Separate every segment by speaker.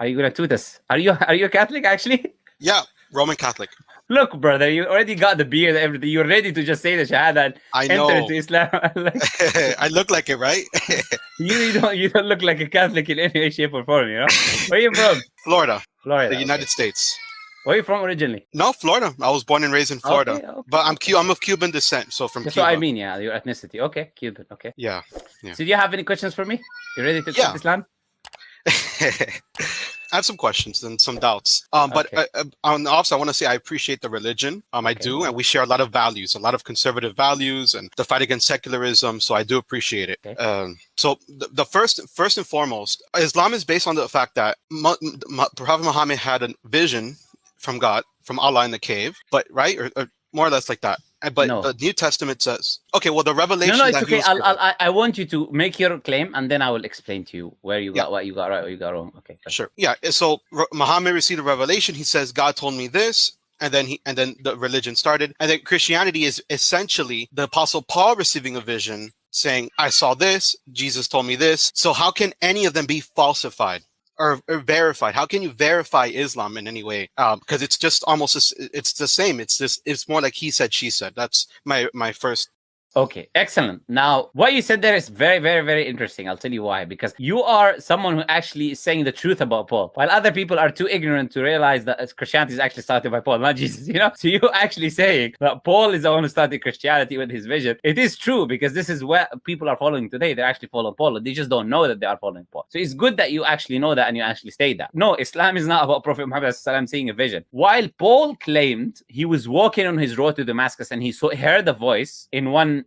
Speaker 1: Are you going to toot us? Are you a Catholic, actually?
Speaker 2: Yeah, Roman Catholic.
Speaker 1: Look, brother, you already got the beard and everything. You're ready to just say the Shahada and enter into Islam.
Speaker 2: I look like it, right?
Speaker 1: you don't look like a Catholic in any way, shape, or form, you know? Where are you from?
Speaker 2: Florida.
Speaker 1: Florida.
Speaker 2: The United States.
Speaker 1: Where are you from originally?
Speaker 2: No, Florida. I was born and raised in Florida.
Speaker 1: Okay.
Speaker 2: But I'm of Cuban descent, so from
Speaker 1: That's
Speaker 2: Cuba.
Speaker 1: what I mean, yeah, your ethnicity. Okay, Cuban, okay.
Speaker 2: Yeah.
Speaker 1: So do you have any questions for me? You ready to accept Islam?
Speaker 2: I have some questions and some doubts. But also, I want to say I appreciate the religion. I do, and we share a lot of values, a lot of conservative values, and the fight against secularism. So I do appreciate it.
Speaker 1: Okay.
Speaker 2: So the first and foremost, Islam is based on the fact that Prophet Muhammad had a vision from God, from Allah in the cave, but right, or more or less like that. But the New Testament says, the revelation.
Speaker 1: No, it's okay. I want you to make your claim, and then I will explain to you where you got what you got right, what you got wrong. Okay.
Speaker 2: Sure. Yeah. So Muhammad received a revelation. He says, God told me this. And then the religion started. And then Christianity is essentially the Apostle Paul receiving a vision saying, I saw this, Jesus told me this. So how can any of them be falsified or verified? How can you verify Islam in any way? Because it's just almost, it's the same. It's more like he said, she said. That's my first.
Speaker 1: Okay, excellent. Now, what you said there is very, very, very interesting. I'll tell you why. Because you are someone who actually is saying the truth about Paul, while other people are too ignorant to realize that Christianity is actually started by Paul, not Jesus, you know? So you actually saying that Paul is the one who started Christianity with his vision. It is true, because this is what people are following today. They're actually following Paul. They just don't know that they are following Paul. So it's good that you actually know that and you actually state that. No, Islam is not about Prophet Muhammad seeing a vision. While Paul claimed he was walking on his road to Damascus and he heard a voice in one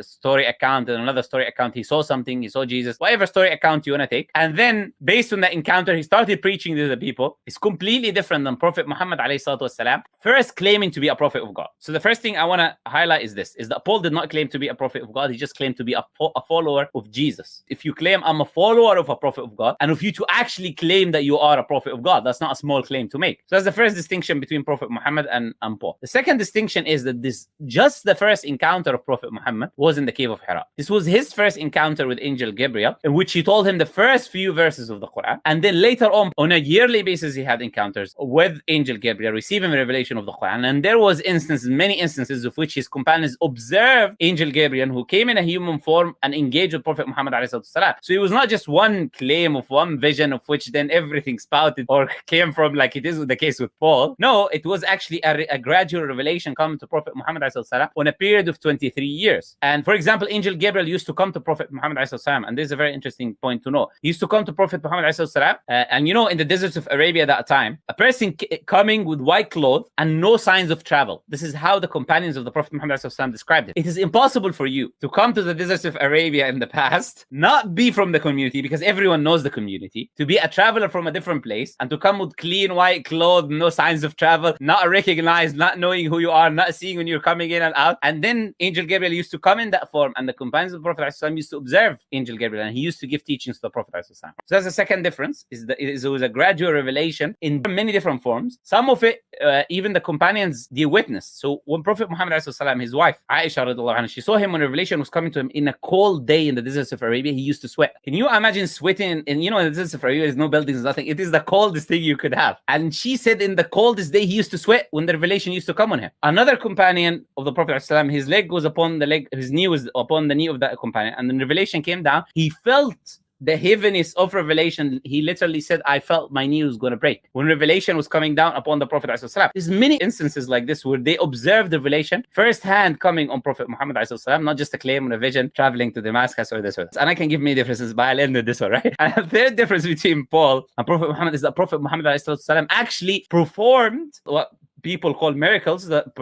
Speaker 1: story account and another story account, he saw something, he saw Jesus, whatever story account you want to take, and then based on that encounter he started preaching to the people. It's completely different than Prophet Muhammad ﷺ first claiming to be a prophet of God. So the first thing I want to highlight is that Paul did not claim to be a prophet of God. He just claimed to be a follower of Jesus. If you claim I'm a follower of a prophet of God, and if you to actually claim that you are a prophet of God, that's not a small claim to make. So that's the first distinction between Prophet Muhammad and Paul. The second distinction is that just the first encounter of Prophet Muhammad was in the cave of Hira. This was his first encounter with Angel Gabriel, in which he told him the first few verses of the Quran, and then later on a yearly basis he had encounters with Angel Gabriel, receiving the revelation of the Quran. And there was many instances of which his companions observed Angel Gabriel, who came in a human form and engaged with Prophet Muhammad ﷺ. So it was not just one claim of one vision of which then everything spouted or came from, like it is the case with Paul. No, it was actually a gradual revelation coming to Prophet Muhammad ﷺ on a period of 23 years. And for example, Angel Gabriel used to come to Prophet Muhammad ﷺ, and this is a very interesting point to know. He used to come to Prophet Muhammad ﷺ, and in the deserts of Arabia at that time, a person coming with white clothes and no signs of travel. This is how the companions of the Prophet Muhammad ﷺ described it. It is impossible for you to come to the deserts of Arabia in the past, not be from the community, because everyone knows the community, to be a traveler from a different place, and to come with clean white clothes, no signs of travel, not recognized, not knowing who you are, not seeing when you're coming in and out. And then Angel Gabriel used to come in that form, and the companions of the Prophet ﷺ used to observe Angel Gabriel, and he used to give teachings to the Prophet ﷺ. So that's the second difference, is that it was a gradual revelation in many different forms. Some of it, even the companions, they witnessed. So when Prophet Muhammad ﷺ, his wife, Aisha radiallahu anha, she saw him when revelation was coming to him in a cold day in the deserts of Arabia, he used to sweat. Can you imagine sweating in the deserts of Arabia? There's no buildings, nothing. It is the coldest thing you could have. And she said in the coldest day, he used to sweat when the revelation used to come on him. Another companion of the Prophet ﷺ, his leg was upon the leg, his knee was upon the knee of that companion, and the revelation came down. He felt the heaviness of revelation. He literally said, I felt my knee was going to break when revelation was coming down upon the Prophet ﷺ. There's many instances like this where they observed the revelation firsthand coming on Prophet Muhammad ﷺ, not just a claim on a vision traveling to Damascus or this or that. And I can give many differences, but I'll end with this one, right? And the third difference between Paul and Prophet Muhammad is that Prophet Muhammad ﷺ actually performed what people call miracles that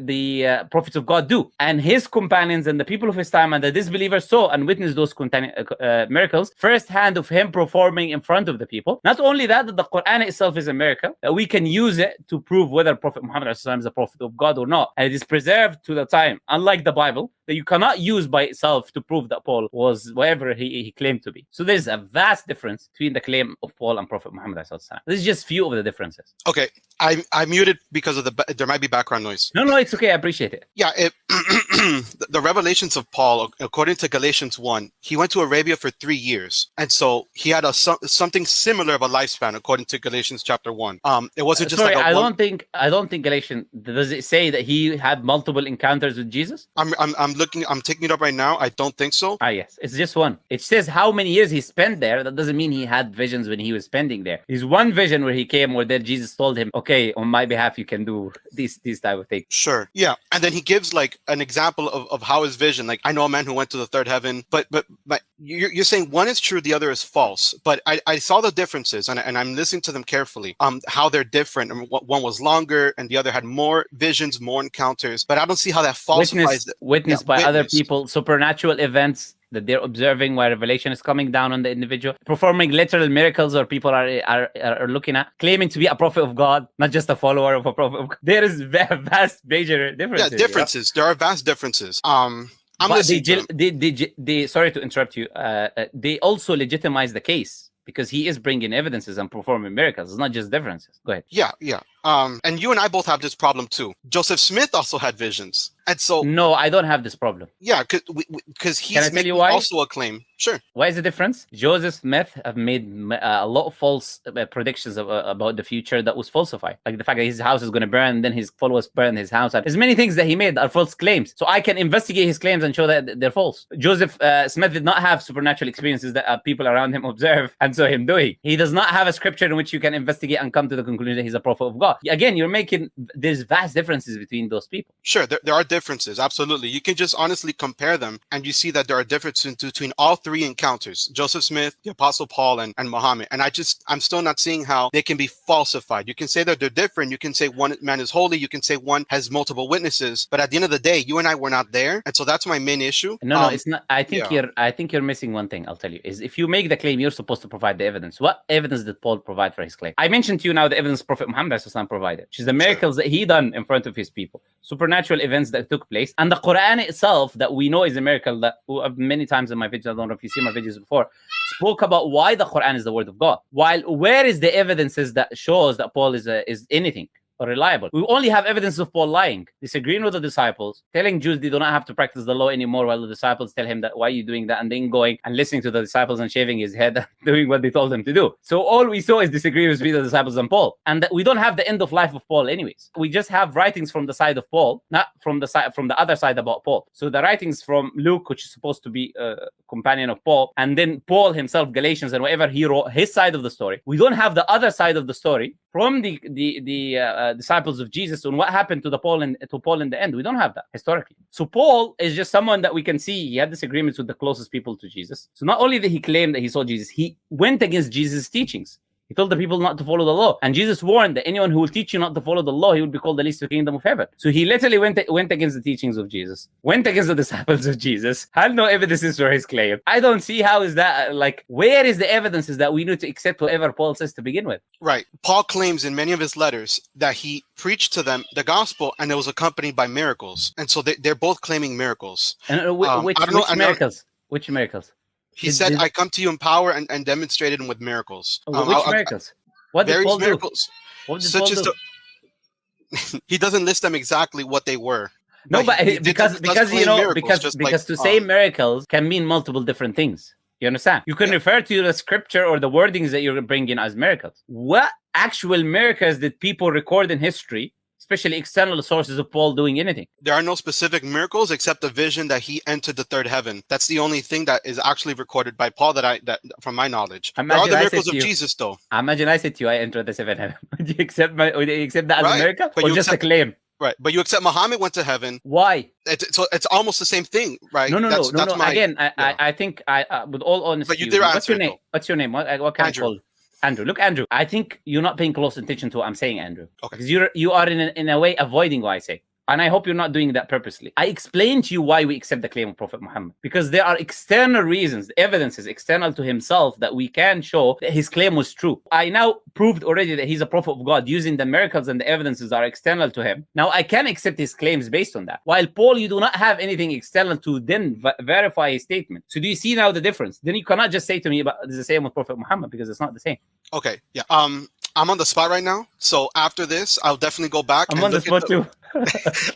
Speaker 1: the prophets of God do. And his companions and the people of his time and the disbelievers saw and witnessed those miracles firsthand of him performing in front of the people. Not only that, the Quran itself is a miracle, that we can use it to prove whether Prophet Muhammad is a prophet of God or not. And it is preserved to the time, unlike the Bible, that you cannot use by itself to prove that Paul was whatever he claimed to be. So there's a vast difference between the claim of Paul and Prophet Muhammad. This is just few of the differences.
Speaker 2: Okay, I muted because of there might be background noise.
Speaker 1: No, it's okay. I appreciate it.
Speaker 2: Yeah, the revelations of Paul, according to Galatians 1, he went to Arabia for 3 years. And so he had something similar of a lifespan, according to Galatians chapter 1. It wasn't just
Speaker 1: Sorry,
Speaker 2: like
Speaker 1: I don't think Galatians, does it say that he had multiple encounters with Jesus?
Speaker 2: I'm taking it up right now. I don't think so.
Speaker 1: Yes, it's just one. It says how many years he spent there. That doesn't mean he had visions when he was spending there. There's one vision where he came where then Jesus told him, okay, on my behalf, you can do these type of things.
Speaker 2: Sure. Yeah. And then he gives like an example of how his vision, like I know a man who went to the third heaven, but you're saying one is true, the other is false. But I saw the differences and I'm listening to them carefully, how they're different. And one was longer and the other had more visions, more encounters, but I don't see how that falsifies
Speaker 1: witnessed by other people, supernatural events that they're observing while revelation is coming down on the individual, performing literal miracles or people are looking at, claiming to be a prophet of God, not just a follower of a prophet of God. There is vast major differences.
Speaker 2: Yeah, differences. There are vast differences.
Speaker 1: They sorry to interrupt you. They also legitimize the case because he is bringing evidences and performing miracles. It's not just differences. Go ahead.
Speaker 2: Yeah. And you and I both have this problem too. Joseph Smith also had visions. And so
Speaker 1: no, I don't have this problem.
Speaker 2: Yeah, because he's making also a claim. Sure.
Speaker 1: Why is the difference? Joseph Smith have made a lot of false predictions about the future that was falsified. Like the fact that his house is going to burn, then his followers burn his house. There's many things that he made that are false claims. So I can investigate his claims and show that they're false. Joseph Smith did not have supernatural experiences that people around him observe and saw him doing. He does not have a scripture in which you can investigate and come to the conclusion that he's a prophet of God. Again, there's vast differences between those people.
Speaker 2: Sure, there are differences. Absolutely. You can just honestly compare them and you see that there are differences between all three encounters, Joseph Smith, the Apostle Paul, and Muhammad. And I'm still not seeing how they can be falsified. You can say that they're different. You can say one man is holy. You can say one has multiple witnesses. But at the end of the day, you and I were not there. And so that's my main issue.
Speaker 1: No, it's not. I think you're missing one thing. I'll tell you is if you make the claim, you're supposed to provide the evidence. What evidence did Paul provide for his claim? I mentioned to you now the evidence Prophet Muhamad provided, which is the miracles that he done in front of his people, supernatural events that took place, and the Quran itself that we know is a miracle that many times in my videos, I don't know if you've seen my videos before, spoke about why the Quran is the word of God. While where is the evidences that shows that Paul is anything or reliable? We only have evidence of Paul lying, disagreeing with the disciples, telling Jews they do not have to practice the law anymore, while the disciples tell him that why are you doing that, and then going and listening to the disciples and shaving his head and doing what they told him to do. So all we saw is disagreements between the disciples and Paul, and that we don't have the end of life of Paul anyways. We just have writings from the side of Paul, not from the other side about Paul. So the writings from Luke, which is supposed to be a companion of Paul, and then Paul himself, Galatians, and whatever he wrote, his side of the story. We don't have the other side of the story from the disciples of Jesus on what happened to Paul in the end. We don't have that historically. So Paul is just someone that we can see he had disagreements with the closest people to Jesus. So not only did he claim that he saw Jesus, he went against Jesus' teachings. He told the people not to follow the law. And Jesus warned that anyone who will teach you not to follow the law, he will be called the least in the kingdom of heaven. So he literally went against the teachings of Jesus, went against the disciples of Jesus, had no evidences for his claim. I don't see how is that, where is the evidences that we need to accept whatever Paul says to begin with?
Speaker 2: Right. Paul claims in many of his letters that he preached to them the gospel and it was accompanied by miracles. And so they're both claiming miracles.
Speaker 1: And which miracles? Which miracles?
Speaker 2: He said, I come to you in power and demonstrated them with miracles.
Speaker 1: Which miracles? What did Paul do? What did Paul do?
Speaker 2: He doesn't list them exactly what they were.
Speaker 1: No, but because to say miracles can mean multiple different things. You understand? You can refer to the scripture or the wordings that you're bringing as miracles. What actual miracles did people record in history, especially external sources of Paul doing anything?
Speaker 2: There are no specific miracles except the vision that he entered the third heaven. That's the only thing that is actually recorded by Paul that from my knowledge. There are the miracles of Jesus, though.
Speaker 1: Imagine I said to you, I entered the seventh heaven. Would you accept that as a miracle, or just a claim?
Speaker 2: Right, but you accept Muhammad went to heaven.
Speaker 1: Why?
Speaker 2: It's almost the same thing, right?
Speaker 1: No. Again, I think with all honesty.
Speaker 2: But you did answer.
Speaker 1: What's your name? What can I call? Andrew. Look, Andrew, I think you're not paying close attention to what I'm saying, Andrew. Okay. Because you are in a way avoiding what I say. And I hope you're not doing that purposely. I explained to you why we accept the claim of Prophet Muhammad. Because there are external reasons, evidences external to himself that we can show that his claim was true. I now proved already that he's a prophet of God using the miracles and the evidences that are external to him. Now I can accept his claims based on that. While Paul, you do not have anything external to then verify his statement. So do you see now the difference? Then you cannot just say to me, but it's the same with Prophet Muhammad, because it's not the same.
Speaker 2: Okay, yeah. I'm on the spot right now. So after this, I'll definitely go back.
Speaker 1: I'm on the spot too.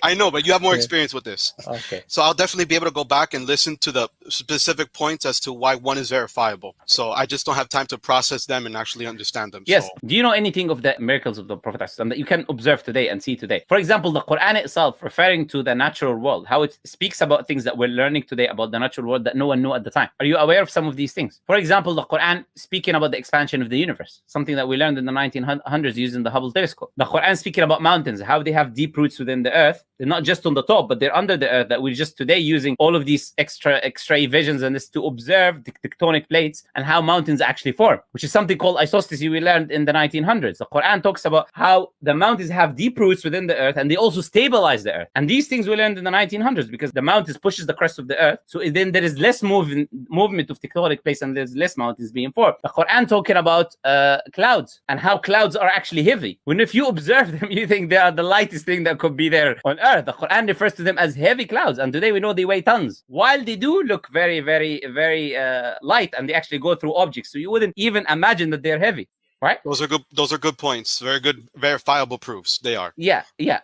Speaker 2: I know, but you have more
Speaker 1: Yeah.
Speaker 2: experience with this.
Speaker 1: Okay.
Speaker 2: So I'll definitely be able to go back and listen to the specific points as to why one is verifiable. So I just don't have time to process them and actually understand them.
Speaker 1: Yes.
Speaker 2: So,
Speaker 1: Do you know anything of the miracles of the Prophet ﷺ that you can observe today and see today? For example, the Quran itself, referring to the natural world, how it speaks about things that we're learning today about the natural world that no one knew at the time. Are you aware of some of these things? For example, the Quran speaking about the expansion of the universe, something that we learned in the 1900s using the Hubble telescope. The Quran speaking about mountains, how they have deep roots within the earth. They're not just on the top, but they're under the earth, that we're just today using all of these extra X-ray visions and this to observe the tectonic plates and how mountains actually form, which is something called isostasy we learned in the 1900s. The Quran talks about how the mountains have deep roots within the earth and they also stabilize the earth. And these things we learned in the 1900s because the mountains pushes the crust of the earth. So then there is less movement of tectonic plates and there's less mountains being formed. The Quran talking about clouds and how clouds are actually heavy. When if you observe them, you think they are the lightest thing that could be there on earth. The Quran refers to them as heavy clouds. And today we know they weigh tons. While they do look very, very, very light and they actually go through objects. So you wouldn't even imagine that they're heavy. Right?
Speaker 2: those are good points. Very good, verifiable proofs. They are.
Speaker 1: Yeah.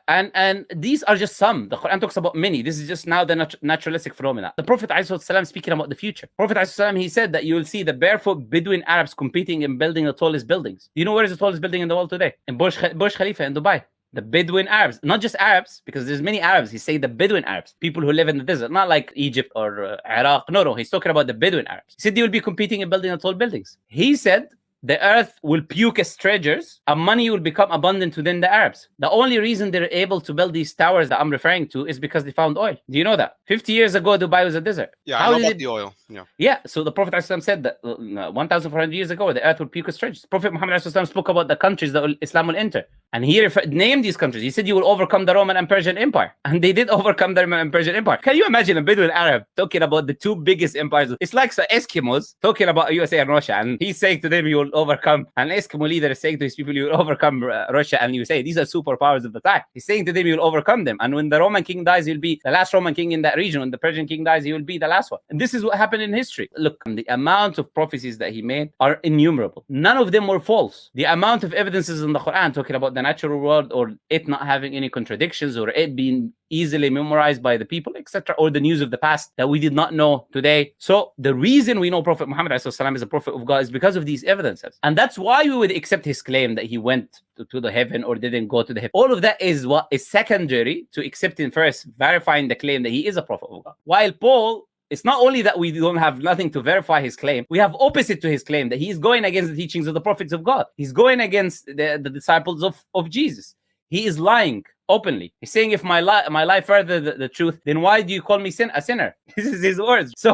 Speaker 1: And these are just some. The Quran talks about many. This is just now the naturalistic phenomena. The Prophet ﷺ speaking about the future. Prophet ﷺ, he said that you will see the barefoot Bedouin Arabs competing in building the tallest buildings. Do you know where is the tallest building in the world today? In Burj Khalifa in Dubai. The Bedouin Arabs, not just Arabs, because there's many Arabs. He's saying the Bedouin Arabs, people who live in the desert, not like Egypt or Iraq. No, he's talking about the Bedouin Arabs. He said they will be competing in building the tall buildings. He said the earth will puke its treasures and money will become abundant within the Arabs. The only reason they're able to build these towers that I'm referring to is because they found oil. Do you know that? 50 years ago, Dubai was a desert.
Speaker 2: Yeah, I know about the oil.
Speaker 1: Yeah, so the Prophet ﷺ said that 1,400 years ago, the earth will puke its treasures. Prophet Muhamad ﷺ spoke about the countries that Islam will enter. And he named these countries. He said, you will overcome the Roman and Persian Empire. And they did overcome the Roman and Persian Empire. Can you imagine a Bedouin Arab talking about the two biggest empires? It's like the Eskimos talking about USA and Russia. And he's saying to them, you will overcome. An Eskimo leader is saying to his people, you will overcome Russia and USA. These are superpowers of the time. He's saying to them, you will overcome them. And when the Roman king dies, you'll be the last Roman king in that region. When the Persian king dies, he will be the last one. And this is what happened in history. Look, the amount of prophecies that he made are innumerable. None of them were false. The amount of evidences in the Quran talking about the natural world or it not having any contradictions or it being easily memorized by the people, etc., or the news of the past that we did not know today. So the reason we know Prophet Muhammad ﷺ is a prophet of God is because of these evidences. And that's why we would accept his claim that he went to the heaven or didn't go to the heaven. All of that is what is secondary to accepting first, verifying the claim that he is a prophet of God. While Paul, it's not only that we don't have nothing to verify his claim, we have opposite to his claim that he is going against the teachings of the prophets of God. He's going against the disciples of Jesus. He is lying openly. He's saying, if my life further the truth, then why do you call me a sinner? This is his words. So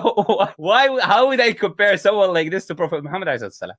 Speaker 1: how would I compare someone like this to Prophet Muhammad ﷺ?